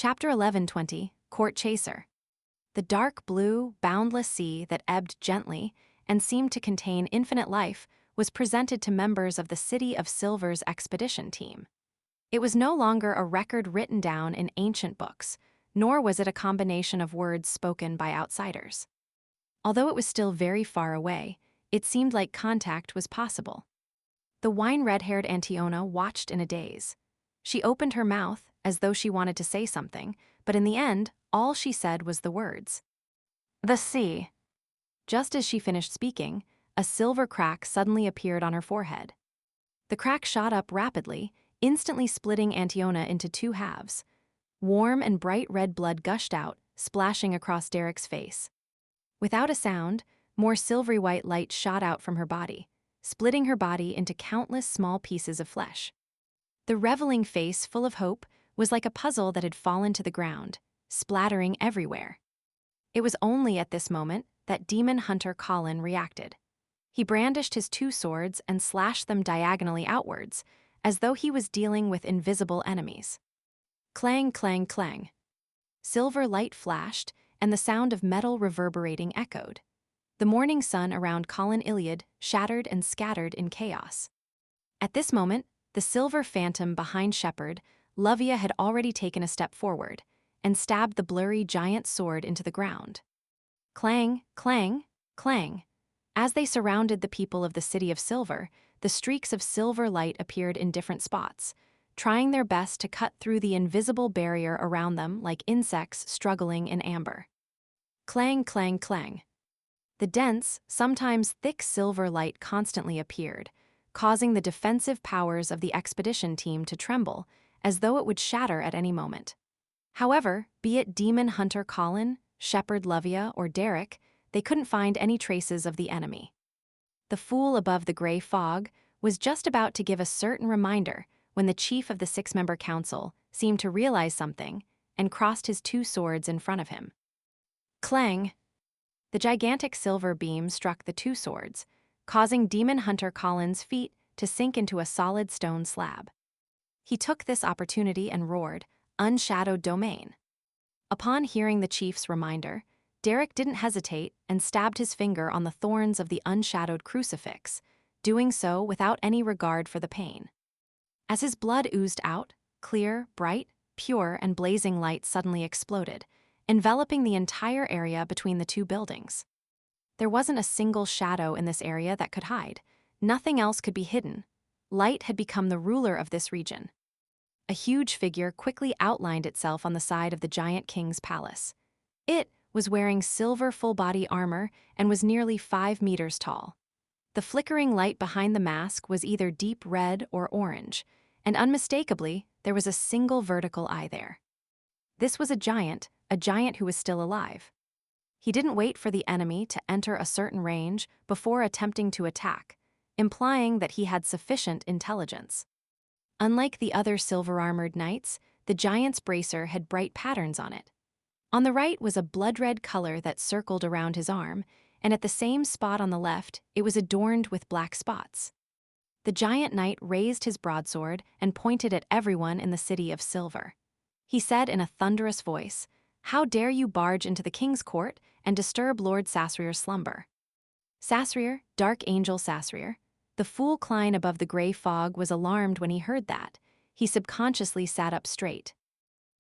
Chapter 11:20, Court Chaser. The dark blue, boundless sea that ebbed gently and seemed to contain infinite life was presented to members of the City of Silver's expedition team. It was no longer a record written down in ancient books, nor was it a combination of words spoken by outsiders. Although it was still very far away, it seemed like contact was possible. The wine-red-haired Antiona watched in a daze. She opened her mouth as though she wanted to say something, but in the end, all she said was the words, "The sea." Just as she finished speaking, a silver crack suddenly appeared on her forehead. The crack shot up rapidly, instantly splitting Antiona into two halves. Warm and bright red blood gushed out, splashing across Derek's face. Without a sound, more silvery white light shot out from her body, splitting her body into countless small pieces of flesh. The reveling face, full of hope, was like a puzzle that had fallen to the ground, splattering everywhere. It was only at this moment that demon hunter Colin reacted. He brandished his two swords and slashed them diagonally outwards, as though he was dealing with invisible enemies. Clang, clang, clang. Silver light flashed, and the sound of metal reverberating echoed. The morning sun around Colin Iliad shattered and scattered in chaos. At this moment, the silver phantom behind Shepherd, Lovia, had already taken a step forward and stabbed the blurry giant sword into the ground. Clang, clang, clang. As they surrounded the people of the City of Silver, the streaks of silver light appeared in different spots, trying their best to cut through the invisible barrier around them like insects struggling in amber. Clang, clang, clang. The dense, sometimes thick silver light constantly appeared, causing the defensive powers of the expedition team to tremble, as though it would shatter at any moment. However, be it Demon Hunter Colin, Shepherd Lovia, or Derek, they couldn't find any traces of the enemy. The fool above the gray fog was just about to give a certain reminder when the chief of the six-member council seemed to realize something and crossed his two swords in front of him. Clang! The gigantic silver beam struck the two swords, causing Demon Hunter Colin's feet to sink into a solid stone slab. He took this opportunity and roared, "Unshadowed domain." Upon hearing the chief's reminder, Derek didn't hesitate and stabbed his finger on the thorns of the unshadowed crucifix, doing so without any regard for the pain. As his blood oozed out, clear, bright, pure, and blazing light suddenly exploded, enveloping the entire area between the two buildings. There wasn't a single shadow in this area that could hide. Nothing else could be hidden. Light had become the ruler of this region. A huge figure quickly outlined itself on the side of the giant king's palace. It was wearing silver full-body armor and was nearly 5 meters tall. The flickering light behind the mask was either deep red or orange, and unmistakably, there was a single vertical eye there. This was a giant who was still alive. He didn't wait for the enemy to enter a certain range before attempting to attack, implying that he had sufficient intelligence. Unlike the other silver-armored knights, the giant's bracer had bright patterns on it. On the right was a blood-red color that circled around his arm, and at the same spot on the left, it was adorned with black spots. The giant knight raised his broadsword and pointed at everyone in the City of Silver. He said in a thunderous voice, "How dare you barge into the king's court and disturb Lord Sasrier's slumber?" Sasrier, Dark Angel Sasrier, the fool Klein above the gray fog, was alarmed when he heard that. He subconsciously sat up straight.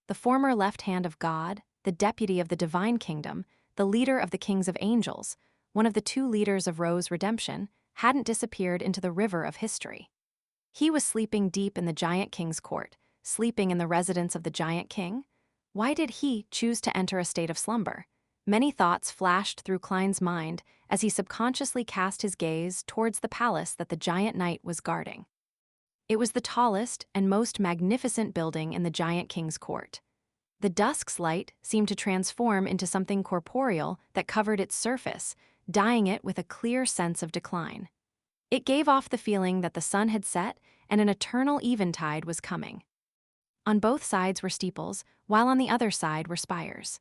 The former left hand of God, the deputy of the divine kingdom, the leader of the kings of angels, one of the two leaders of Rose Redemption, hadn't disappeared into the river of history. He was sleeping deep in the giant king's court, sleeping in the residence of the giant king. Why did he choose to enter a state of slumber? Many thoughts flashed through Klein's mind as he subconsciously cast his gaze towards the palace that the giant knight was guarding. It was the tallest and most magnificent building in the giant king's court. The dusk's light seemed to transform into something corporeal that covered its surface, dyeing it with a clear sense of decline. It gave off the feeling that the sun had set and an eternal eventide was coming. On both sides were steeples, while on the other side were spires.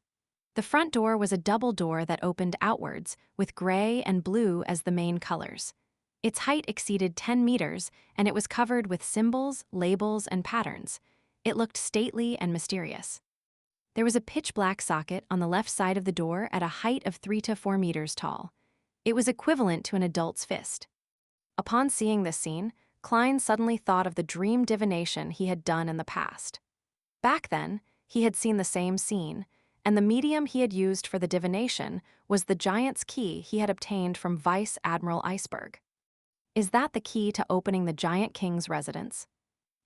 The front door was a double door that opened outwards, with gray and blue as the main colors. Its height exceeded 10 meters, and it was covered with symbols, labels, and patterns. It looked stately and mysterious. There was a pitch-black socket on the left side of the door at a height of 3 to 4 meters tall. It was equivalent to an adult's fist. Upon seeing this scene, Klein suddenly thought of the dream divination he had done in the past. Back then, he had seen the same scene, and the medium he had used for the divination was the giant's key he had obtained from Vice Admiral Iceberg. Is that the key to opening the giant king's residence?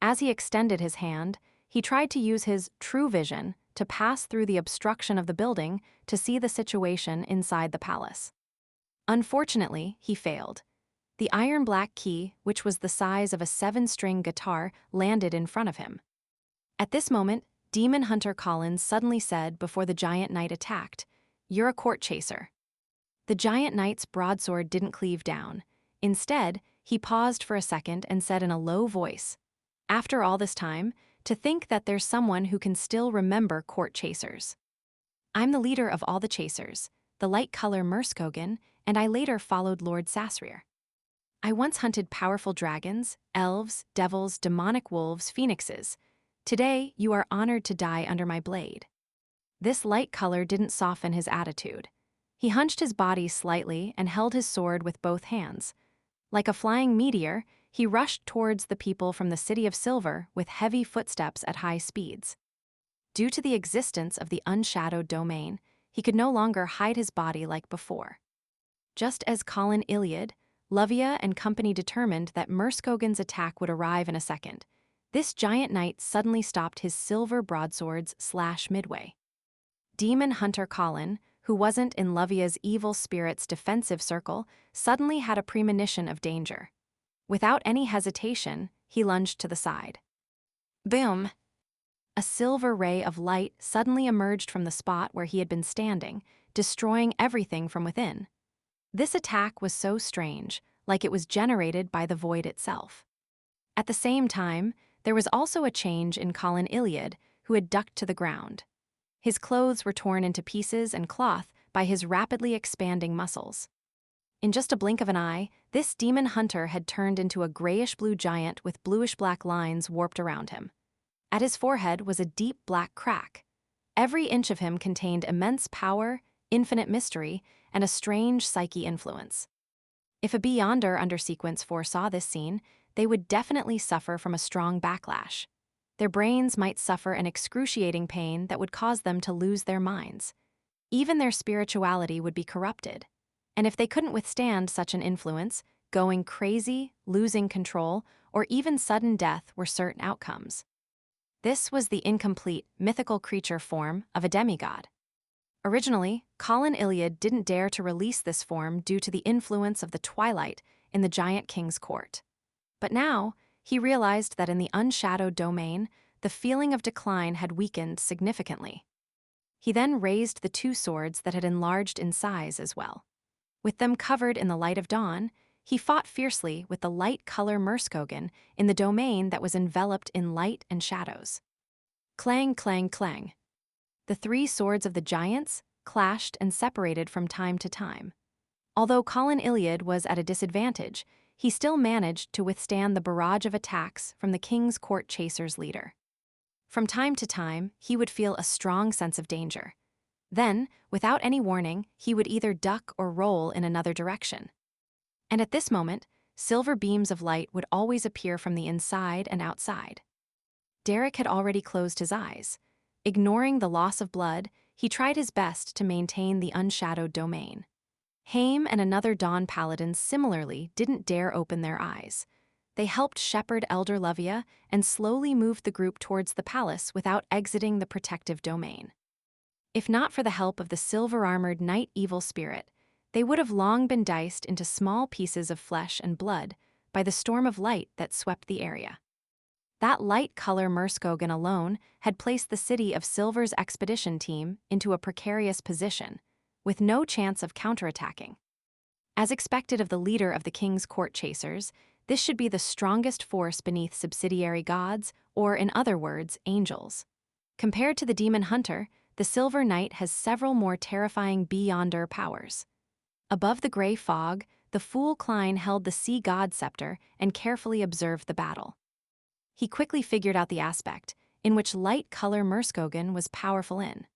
As he extended his hand, he tried to use his true vision to pass through the obstruction of the building to see the situation inside the palace. Unfortunately, he failed. The iron-black key, which was the size of a 7-string guitar, landed in front of him. At this moment, Demon Hunter Collins suddenly said before the giant knight attacked, "You're a court chaser." The giant knight's broadsword didn't cleave down. Instead, he paused for a second and said in a low voice, "After all this time, to think that there's someone who can still remember court chasers. I'm the leader of all the chasers, the light color Merskogen, and I later followed Lord Sasrir. I once hunted powerful dragons, elves, devils, demonic wolves, phoenixes. Today, you are honored to die under my blade." This light color didn't soften his attitude. He hunched his body slightly and held his sword with both hands. Like a flying meteor, he rushed towards the people from the City of Silver with heavy footsteps at high speeds. Due to the existence of the unshadowed domain, he could no longer hide his body like before. Just as Colin Iliad, Lovia and company determined that Merskogen's attack would arrive in a second, this giant knight suddenly stopped his silver broadswords midway. Demon Hunter Colin, who wasn't in Lovia's evil spirit's defensive circle, suddenly had a premonition of danger. Without any hesitation, he lunged to the side. Boom! A silver ray of light suddenly emerged from the spot where he had been standing, destroying everything from within. This attack was so strange, like it was generated by the void itself. At the same time, there was also a change in Colin Iliad, who had ducked to the ground. His clothes were torn into pieces and cloth by his rapidly expanding muscles. In just a blink of an eye, this demon hunter had turned into a grayish-blue giant with bluish-black lines warped around him. At his forehead was a deep black crack. Every inch of him contained immense power, infinite mystery, and a strange psyche influence. If a Beyonder under Sequence 4 saw this scene, they would definitely suffer from a strong backlash. Their brains might suffer an excruciating pain that would cause them to lose their minds. Even their spirituality would be corrupted. And if they couldn't withstand such an influence, going crazy, losing control, or even sudden death were certain outcomes. This was the incomplete, mythical creature form of a demigod. Originally, Colin Iliad didn't dare to release this form due to the influence of the twilight in the giant king's court. But now, he realized that in the unshadowed domain, the feeling of decline had weakened significantly. He then raised the 2 swords that had enlarged in size as well. With them covered in the light of dawn, he fought fiercely with the light color Merskogen in the domain that was enveloped in light and shadows. Clang, clang, clang. The 3 swords of the giants clashed and separated from time to time. Although Colin Iliad was at a disadvantage, he still managed to withstand the barrage of attacks from the king's court chaser's leader. From time to time, he would feel a strong sense of danger. Then, without any warning, he would either duck or roll in another direction. And at this moment, silver beams of light would always appear from the inside and outside. Derek had already closed his eyes. Ignoring the loss of blood, he tried his best to maintain the unshadowed domain. Haim and another Dawn Paladin similarly didn't dare open their eyes. They helped shepherd Elder Lovia and slowly moved the group towards the palace without exiting the protective domain. If not for the help of the silver-armored Night Evil Spirit, they would have long been diced into small pieces of flesh and blood by the storm of light that swept the area. That light color Merskogen alone had placed the City of Silver's expedition team into a precarious position, with no chance of counterattacking. As expected of the leader of the king's court chasers, this should be the strongest force beneath subsidiary gods, or in other words, angels. Compared to the demon hunter, the Silver Knight has several more terrifying Beyonder powers. Above the gray fog, the fool Klein held the sea god scepter and carefully observed the battle. He quickly figured out the aspect. in which light color Murskogen was powerful in.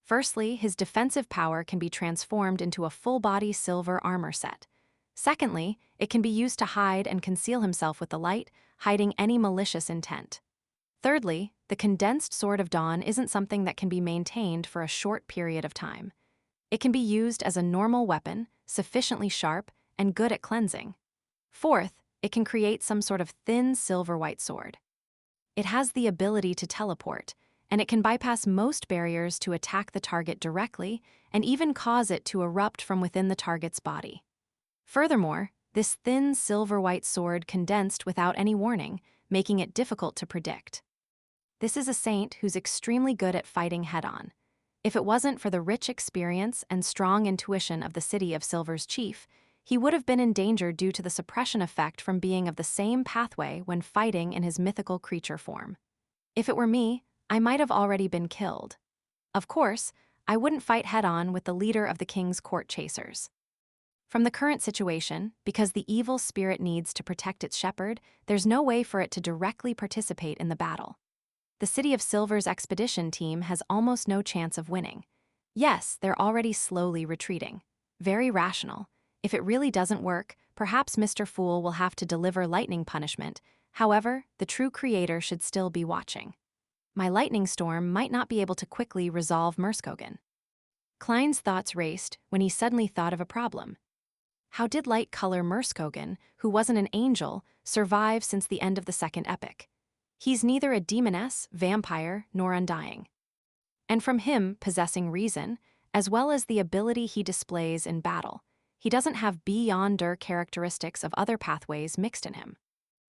Firstly, his defensive power can be transformed into a full-body silver armor set. Secondly, it can be used to hide and conceal himself with the light, hiding any malicious intent. Thirdly, the condensed Sword of Dawn isn't something that can be maintained for a short period of time. It can be used as a normal weapon, sufficiently sharp, and good at cleansing. Fourth, it can create some sort of thin silver-white sword. It has the ability to teleport, and it can bypass most barriers to attack the target directly and even cause it to erupt from within the target's body. Furthermore, this thin silver-white sword condensed without any warning, making it difficult to predict. This is a saint who's extremely good at fighting head-on. If it wasn't for the rich experience and strong intuition of the City of Silver's chief, he would have been in danger due to the suppression effect from being of the same pathway when fighting in his mythical creature form. If it were me, I might have already been killed. Of course, I wouldn't fight head-on with the leader of the king's court chasers. From the current situation, because the evil spirit needs to protect its shepherd, there's no way for it to directly participate in the battle. The City of Silver's expedition team has almost no chance of winning. Yes, they're already slowly retreating. Very rational. If it really doesn't work, perhaps Mr. Fool will have to deliver lightning punishment. However, the true creator should still be watching. My lightning storm might not be able to quickly resolve Murskogen. Klein's thoughts raced when he suddenly thought of a problem. How did light color Murskogen, who wasn't an angel, survive since the end of the second epic? He's neither a demoness, vampire, nor undying. And from him possessing reason, as well as the ability he displays in battle, he doesn't have beyonder characteristics of other pathways mixed in him.